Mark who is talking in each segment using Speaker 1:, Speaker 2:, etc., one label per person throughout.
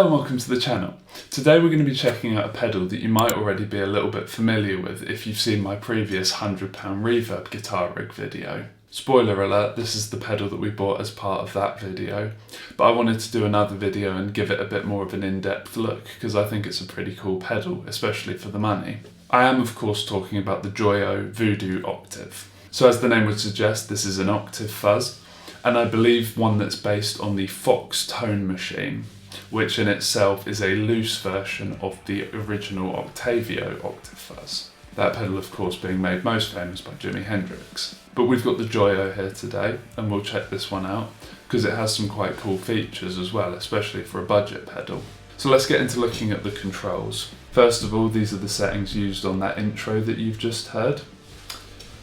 Speaker 1: Hello and welcome to the channel. Today we're going to be checking out a pedal that you might already be a little bit familiar with if you've seen my previous £100 reverb guitar rig video. Spoiler alert, this is the pedal that we bought as part of that video, but I wanted to do another video and give it a bit more of an in-depth look because I think it's a pretty cool pedal, especially for the money. I am of course talking about the Joyo Voodoo Octave. So as the name would suggest, this is an Octave Fuzz, and I believe one that's based on the Fox tone machine, which in itself is a loose version of the original Octavio Octave Fuzz. That pedal of course being made most famous by Jimi Hendrix. But we've got the Joyo here today and we'll check this one out because it has some quite cool features as well, especially for a budget pedal. So let's get into looking at the controls. First of all, these are the settings used on that intro that you've just heard.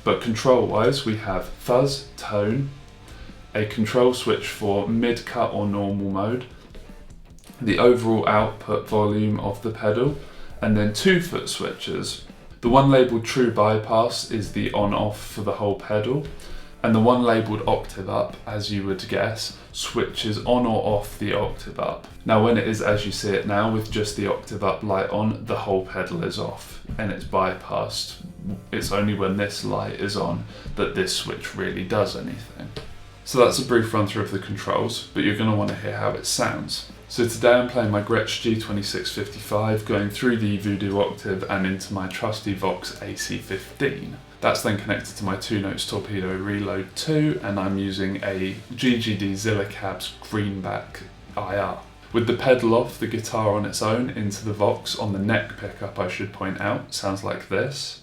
Speaker 1: But control wise, we have fuzz, tone, a control switch for mid-cut or normal mode, the overall output volume of the pedal, and then 2 foot switches. The one labelled true bypass is the on-off for the whole pedal, and the one labelled octave up, as you would guess, switches on or off the octave up. Now when it is as you see it now, with just the octave up light on, the whole pedal is off and it's bypassed. It's only when this light is on that this switch really does anything. So that's a brief run through of the controls, but you're going to want to hear how it sounds. So today I'm playing my Gretsch G2655, going through the Voodoo Octave and into my trusty Vox AC15. That's then connected to my 2 Notes Torpedo Reload 2, and I'm using a GGD Zilla Cabs Greenback IR. With the pedal off, the guitar on its own into the Vox on the neck pickup, I should point out, sounds like this.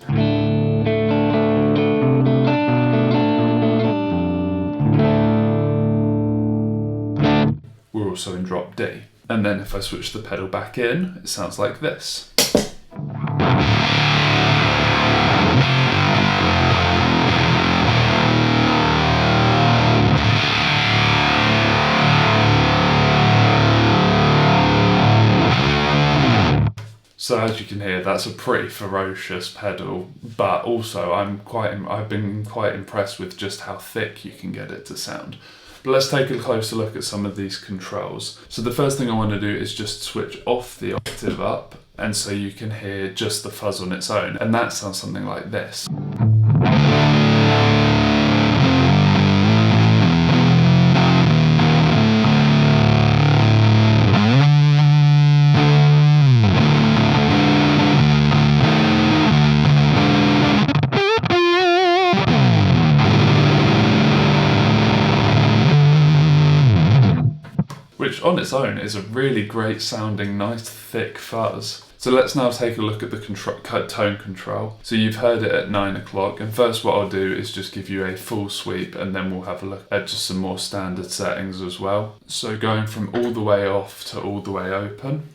Speaker 1: We're also in drop D. And then if I switch the pedal back in, it sounds like this. So as you can hear, that's a pretty ferocious pedal, but also I've been quite impressed with just how thick you can get it to sound. But let's take a closer look at some of these controls. So the first thing I want to do is just switch off the octave up, and so you can hear just the fuzz on its own, and that sounds something like this. Which on its own is a really great sounding, nice thick fuzz. So let's now take a look at the tone control. So you've heard it at 9 o'clock, and first what I'll do is just give you a full sweep and then we'll have a look at just some more standard settings as well. So going from all the way off to all the way open.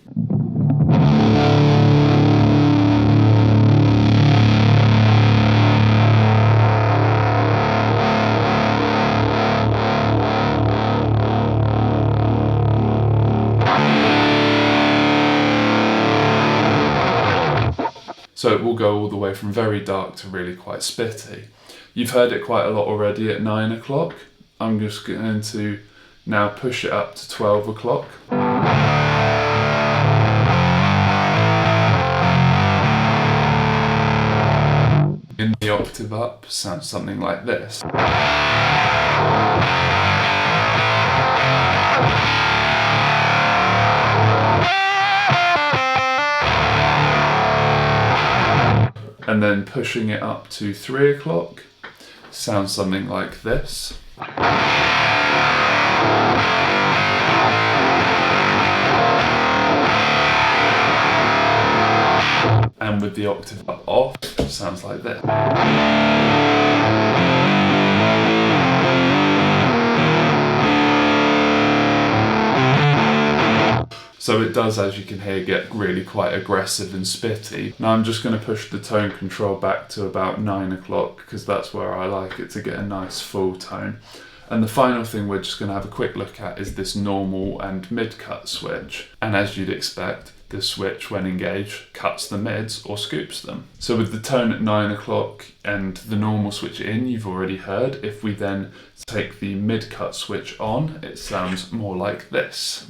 Speaker 1: So it will go all the way from very dark to really quite spitty. You've heard it quite a lot already at 9 o'clock. I'm just going to now push it up to 12 o'clock. In the octave up, sounds something like this. And then pushing it up to 3 o'clock, sounds something like this. And with the octave up off, sounds like this. So it does, as you can hear, get really quite aggressive and spitty. Now I'm just going to push the tone control back to about 9 o'clock because that's where I like it to get a nice full tone. And the final thing we're just going to have a quick look at is this normal and mid-cut switch. And as you'd expect, this switch, when engaged, cuts the mids or scoops them. So with the tone at 9 o'clock and the normal switch in, you've already heard. If we then take the mid-cut switch on, it sounds more like this.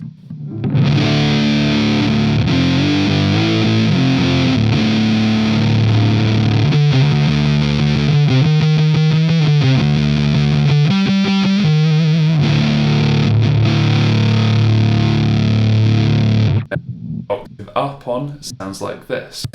Speaker 1: up on, it sounds like this.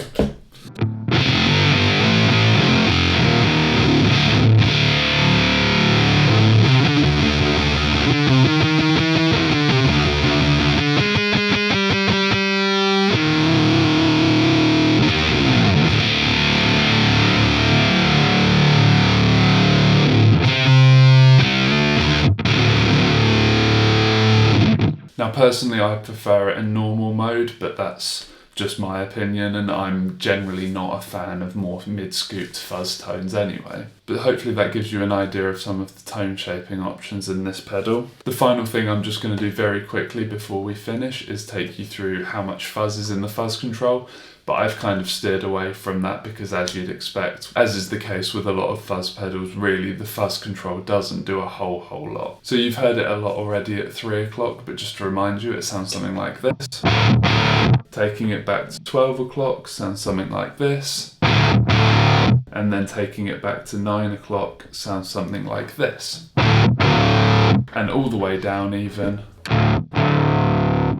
Speaker 1: Now personally I prefer it in normal mode, but that's just my opinion, and I'm generally not a fan of more mid-scooped fuzz tones anyway. But hopefully that gives you an idea of some of the tone shaping options in this pedal. The final thing I'm just going to do very quickly before we finish is take you through how much fuzz is in the fuzz control, but I've kind of steered away from that because, as you'd expect, as is the case with a lot of fuzz pedals, really the fuzz control doesn't do a whole lot. So you've heard it a lot already at 3 o'clock, but just to remind you, it sounds something like this. Taking it back to 12 o'clock sounds something like this. And then taking it back to 9 o'clock sounds something like this. And all the way down even.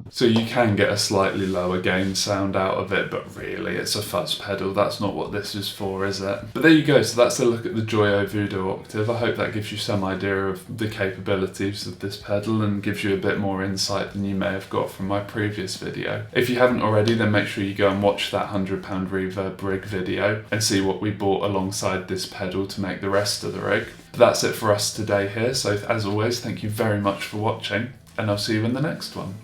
Speaker 1: So you can get a slightly lower gain sound out of it, but really it's a fuzz pedal. That's not what this is for, is it? But there you go, so that's a look at the Joyo Voodoo Octave. I hope that gives you some idea of the capabilities of this pedal and gives you a bit more insight than you may have got from my previous video. If you haven't already, then make sure you go and watch that £100 reverb rig video and see what we bought alongside this pedal to make the rest of the rig. But that's it for us today here, so as always, thank you very much for watching, and I'll see you in the next one.